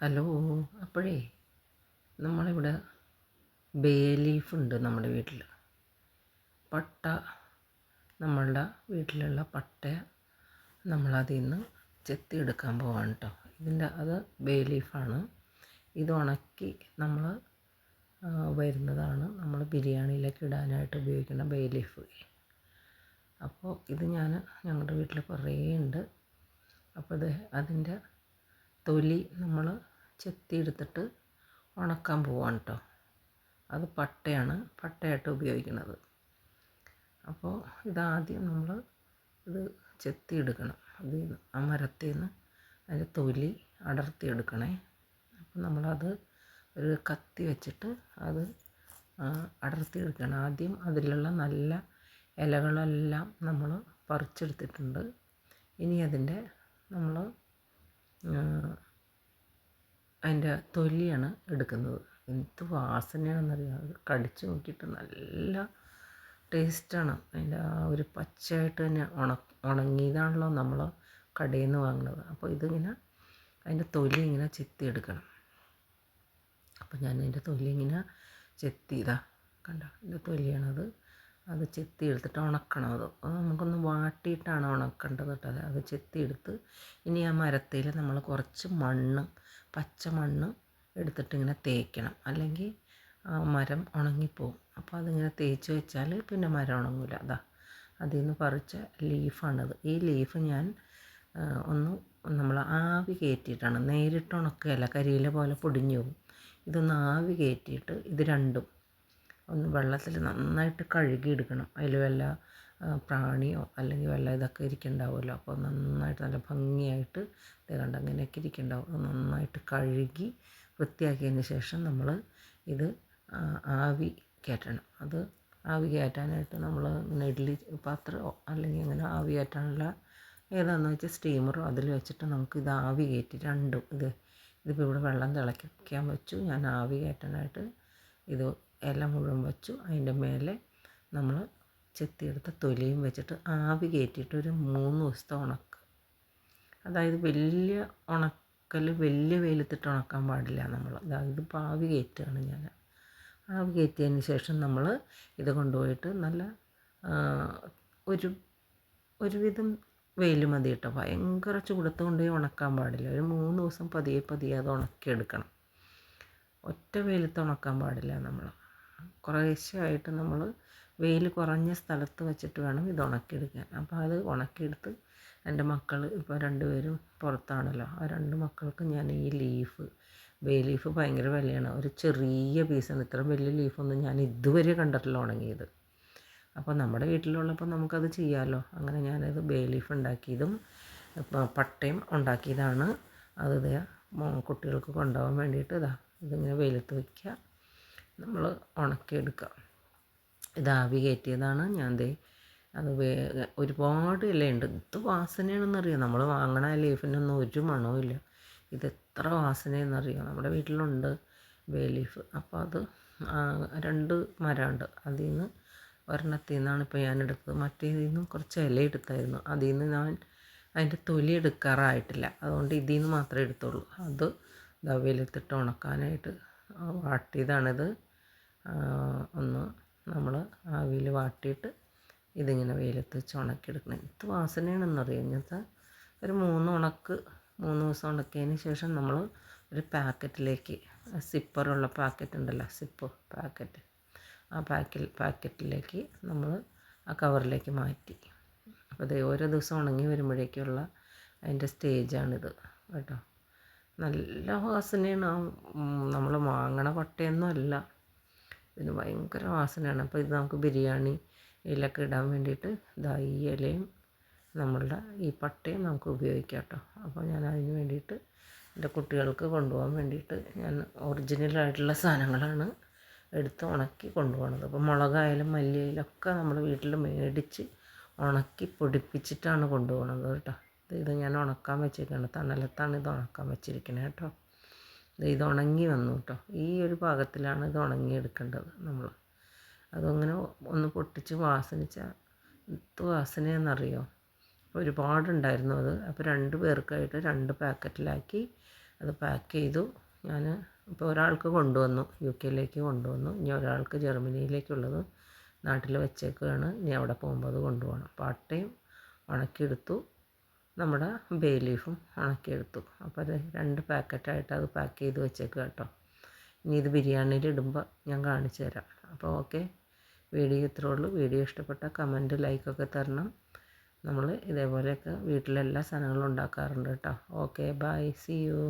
Hello. അപ്പോഴേ നമ്മളിവിടെ bay leaf ഉണ്ട് നമ്മുടെ വീട്ടിൽ. പട്ട, നമ്മളുടെ വീട്ടിലുള്ള പട്ട നമ്മളതിൽ നിന്ന് ചെത്തിയെടുക്കാൻ പോവാണ് കേട്ടോ. അത് ബേ ലീഫാണ്. ഇത് ഉണക്കി നമ്മൾ വരുന്നതാണ് നമ്മൾ ബിരിയാണിയിലേക്ക് ഇടാനായിട്ട് ഉപയോഗിക്കുന്ന ബേ ലീഫ്. അപ്പോൾ ഇത് ഞങ്ങളുടെ വീട്ടിൽ കുറേ ഉണ്ട്. അപ്പോൾ അതിൻ്റെ തൊലി നമ്മൾ ചെത്തിയെടുത്തിട്ട് ഉണക്കാൻ പോവാണ് കേട്ടോ. അത് പട്ടയായിട്ട് ഉപയോഗിക്കുന്നത്. അപ്പോൾ ഇതാദ്യം നമ്മൾ ഇത് ചെത്തിയെടുക്കണം. അതിൽ നിന്ന് ആ മരത്തിൽ നിന്ന് അതിൻ്റെ തൊലി അടർത്തിയെടുക്കണേ. അപ്പോൾ നമ്മളത് ഒരു കത്തി വെച്ചിട്ട് അത് അടർത്തിയെടുക്കണം. ആദ്യം അതിലുള്ള നല്ല ഇലകളെല്ലാം നമ്മൾ പറിച്ചെടുത്തിട്ടുണ്ട്. ഇനി നമ്മൾ അതിൻ്റെ തൊലിയാണ് എടുക്കുന്നത്. എന്ത് വാസനയാണെന്നറിയാം. അത് കടിച്ച് നോക്കിയിട്ട് നല്ല ടേസ്റ്റാണ്. അതിൻ്റെ ആ ഒരു പച്ചയായിട്ട് തന്നെ ഉണങ്ങിയതാണല്ലോ നമ്മൾ കടയിൽ നിന്ന് വാങ്ങുന്നത്. അപ്പോൾ അതിൻ്റെ തൊലി ഇങ്ങനെ ചെത്തിയെടുക്കണം. അപ്പോൾ ഞാൻ അതിൻ്റെ തൊലി ഇങ്ങനെ കണ്ട അതിൻ്റെ തൊലിയാണത്. അത് ചെത്തിയെടുത്തിട്ട് ഉണക്കണം. അത് നമുക്കൊന്ന് വാട്ടിയിട്ടാണ് ഉണക്കേണ്ടത് കേട്ടോ. അത് ചെത്തിയെടുത്ത് ഇനി ആ മരത്തിൽ നമ്മൾ കുറച്ച് പച്ച മണ്ണ് എടുത്തിട്ട് ഇങ്ങനെ തേക്കണം. അല്ലെങ്കിൽ ആ മരം ഉണങ്ങിപ്പോവും. അപ്പോൾ അതിങ്ങനെ തേച്ച് വെച്ചാൽ പിന്നെ മരം ഉണങ്ങില്ല. അതിൽ നിന്ന് പറിച്ച ലീഫാണിത്. ഈ ലീഫ് ഞാൻ നമ്മൾ ആവി കയറ്റിയിട്ടാണ്. നേരിട്ട് ഉണക്കുകയല്ല, കരിയില പോലെ പൊടിഞ്ഞു പോകും. ഇതൊന്ന് ആവി കയറ്റിയിട്ട് ഇത് രണ്ടും ഒന്ന് വെള്ളത്തിൽ നന്നായിട്ട് കഴുകിയെടുക്കണം. അതിൽ വല്ല പ്രാണിയോ അല്ലെങ്കിൽ വല്ല ഇതൊക്കെ ഇരിക്കുന്നുണ്ടാവുമല്ലോ. അപ്പോൾ നന്നായിട്ട് നല്ല ഭംഗിയായിട്ട് അങ്ങനെയൊക്കെ ഇരിക്കുന്നുണ്ടാവും. നന്നായിട്ട് കഴുകി വൃത്തിയാക്കിയതിന് ശേഷം നമ്മൾ ഇത് ആവി കയറ്റണം. അത് ആവി കയറ്റാനായിട്ട് നമ്മൾ ഇഡ്ഡലി പാത്രമോ അല്ലെങ്കിൽ അങ്ങനെ ആവി കയറ്റാനുള്ള ഏതാണെന്ന് വെച്ചാൽ സ്റ്റീമറോ അതിൽ വെച്ചിട്ട് നമുക്ക് ഇത് ആവി കയറ്റി ഇതിപ്പോൾ ഇവിടെ വെള്ളം തിളയ്ക്കാൻ വെച്ചു. ഞാൻ ആവി കയറ്റാനായിട്ട് ഇത് ഇല മുഴുവൻ വെച്ചു. അതിൻ്റെ മേലെ നമ്മൾ ചെത്തിയെടുത്ത തൊലിയും വെച്ചിട്ട് ആവി കയറ്റിയിട്ട് ഒരു 3 ദിവസത്തെ ഉണക്ക്. അതായത് വലിയ ഉണക്കൽ വലിയ വെയിലത്തിട്ട് ഉണക്കാൻ പാടില്ല നമ്മൾ. ഇതിപ്പോൾ ആവി കയറ്റുകയാണ് ഞാൻ. ആവി കയറ്റിയതിന് ശേഷം നമ്മൾ ഇത് കൊണ്ടുപോയിട്ട് നല്ല ഒരുവിധം വെയിൽ മതി കേട്ടോ. ഭയങ്കര ചൂടത്ത് കൊണ്ടുപോയി ഉണക്കാൻ പാടില്ല. ഒരു 3 ദിവസം പതിയെ അത് ഉണക്കിയെടുക്കണം. ഒറ്റ വെയിലത്ത് ഉണക്കാൻ പാടില്ല. നമ്മൾ കുറേശ്ശെയായിട്ട് നമ്മൾ വെയിൽ കുറഞ്ഞ സ്ഥലത്ത് വെച്ചിട്ട് വേണം ഇത് ഉണക്കിയെടുക്കാൻ. അപ്പോൾ അത് ഉണക്കിയെടുത്ത് എൻ്റെ മക്കൾ ഇപ്പോൾ 2 പേരും പുറത്താണല്ലോ. ആ 2 മക്കൾക്ക് ഞാൻ ഈ ബേ ലീഫ് ഭയങ്കര വിലയാണ്. ഒരു ചെറിയ പീസാണ്. ഇത്ര വലിയ ലീഫൊന്നും ഞാൻ ഇതുവരെ കണ്ടിട്ടില്ല ഉണങ്ങിയത്. അപ്പോൾ നമ്മുടെ വീട്ടിലുള്ളപ്പോൾ നമുക്കത് ചെയ്യാമല്ലോ. അങ്ങനെ ഞാനത് ബേ ലീഫ് ഉണ്ടാക്കിയതും പട്ടയും ഉണ്ടാക്കിയതാണ്. അത് കുട്ടികൾക്ക് കൊണ്ടുപോകാൻ വേണ്ടിയിട്ട് ഇതിങ്ങനെ വെയിലത്ത് വയ്ക്കുക, നമ്മൾ ഉണക്കിയെടുക്കുക. ഇത് ആവി കയറ്റിയതാണ് ഞാൻ. അത് ഒരുപാട് ഇലയുണ്ട്. ഇത് വാസനയാണെന്നറിയാം. നമ്മൾ വാങ്ങണ ലീഫിനൊന്നും ഒരു മണവും ഇല്ല. ഇത് എത്ര വാസനയെന്നറിയാം. നമ്മുടെ വീട്ടിലുണ്ട് ബേ ലീഫ്. അപ്പോൾ അത് 2 മരമുണ്ട്. അതിൽ നിന്ന് ഒരെണ്ണത്തിൽ നിന്നാണ് ഇപ്പോൾ ഞാൻ എടുത്തത്. മറ്റേതിൽ നിന്നും കുറച്ച് ഇല എടുത്തായിരുന്നു. അതിൽ നിന്ന് ഞാൻ അതിൻ്റെ തൊലി എടുക്കാറായിട്ടില്ല. അതുകൊണ്ട് ഇതിൽ നിന്ന് മാത്രമേ എടുത്തുള്ളൂ. അത് വെയിലത്തിട്ട് ഉണക്കാനായിട്ട് വാട്ടിയതാണിത്. ഒന്ന് നമ്മൾ ആവിയിൽ വാട്ടിയിട്ട് ഇതിങ്ങനെ വെയിലത്ത് വെച്ച് ഉണക്കിയെടുക്കണം. എന്ത് വാസനയാണെന്നറിയാം. ഇങ്ങനത്തെ ഒരു 3 ദിവസം ഉണക്കിയതിന് ശേഷം നമ്മൾ ഒരു പാക്കറ്റിലേക്ക്, സിപ്പറുള്ള പാക്കറ്റ് ഉണ്ടല്ലോ, പാക്കറ്റ്, ആ പാക്കറ്റിലേക്ക് നമ്മൾ ആ കവറിലേക്ക് മാറ്റി. അപ്പോൾ ഓരോ ദിവസം ഉണങ്ങി വരുമ്പോഴേക്കുള്ള അതിൻ്റെ സ്റ്റേജാണിത് കേട്ടോ. നല്ല വാസനയാണ്. നമ്മൾ വാങ്ങണ പട്ടയൊന്നും അല്ല, ഇതിന് ഭയങ്കര വാസനയാണ്. അപ്പോൾ ഇത് നമുക്ക് ബിരിയാണിയിലൊക്കെ ഇടാൻ വേണ്ടിയിട്ട് ഈ ഇലയും നമ്മളുടെ ഈ പട്ടയും നമുക്ക് ഉപയോഗിക്കാം കേട്ടോ. അപ്പോൾ ഞാൻ അതിന് വേണ്ടിയിട്ട് എൻ്റെ കുട്ടികൾക്ക് കൊണ്ടുപോകാൻ വേണ്ടിയിട്ട് ഞാൻ ഒറിജിനലായിട്ടുള്ള സാധനങ്ങളാണ് എടുത്ത് ഉണക്കി കൊണ്ടുപോകണത്. അപ്പോൾ മുളകായാലും മല്ലിയായാലും ഒക്കെ നമ്മൾ വീട്ടിൽ മേടിച്ച് ഉണക്കി പൊടിപ്പിച്ചിട്ടാണ് കൊണ്ടുപോകണത് കേട്ടോ. ഇത് ഞാൻ ഉണക്കാൻ വെച്ചിരിക്കുകയാണ്. തണലത്താണ് ഇത് ഉണക്കാൻ വെച്ചിരിക്കുന്നത് കേട്ടോ. ഇത് ഉണങ്ങി വന്നു കേട്ടോ. ഈ ഒരു പാകത്തിലാണ് ഇത് ഉണങ്ങിയെടുക്കേണ്ടത്. നമ്മൾ അതങ്ങനെ ഒന്ന് പൊട്ടിച്ച് വാസനിച്ചാൽ എന്ത് വാസനയാണെന്നറിയോ. ഒരുപാടുണ്ടായിരുന്നു അത്. അപ്പോൾ 2 പേർക്കായിട്ട് 2 പാക്കറ്റിലാക്കി അത് പാക്ക് ചെയ്തു. ഞാൻ ഇപ്പോൾ ഒരാൾക്ക് കൊണ്ടുവന്നു, UK കൊണ്ടുവന്നു. ഇനി ഒരാൾക്ക് ജർമ്മനിയിലേക്കുള്ളത് നാട്ടിൽ വെച്ചേക്കുകയാണ്. ഇനി അവിടെ പോകുമ്പോൾ അത് കൊണ്ടുപോകണം. അപ്പോൾ അട്ടയും ഉണക്കിയെടുത്തു, നമ്മുടെ ബേ ലീഫും ഉണക്കിയെടുത്തു. അപ്പോൾ അത് 2 പാക്കറ്റായിട്ട് അത് പാക്ക് ചെയ്ത് വെച്ചേക്കുക കേട്ടോ. ഇനി ഇത് ബിരിയാണിയിൽ ഇടുമ്പോൾ ഞാൻ കാണിച്ചു തരാം. അപ്പോൾ ഓക്കെ, വീഡിയോ ഇത്രേ ഉള്ളൂ. വീഡിയോ ഇഷ്ടപ്പെട്ട കമൻറ്റ് ലൈക്കൊക്കെ തരണം. നമ്മൾ ഇതേപോലെയൊക്കെ വീട്ടിലെല്ലാ സാധനങ്ങളും ഉണ്ടാക്കാറുണ്ട് കേട്ടോ. Okay, bye, see U.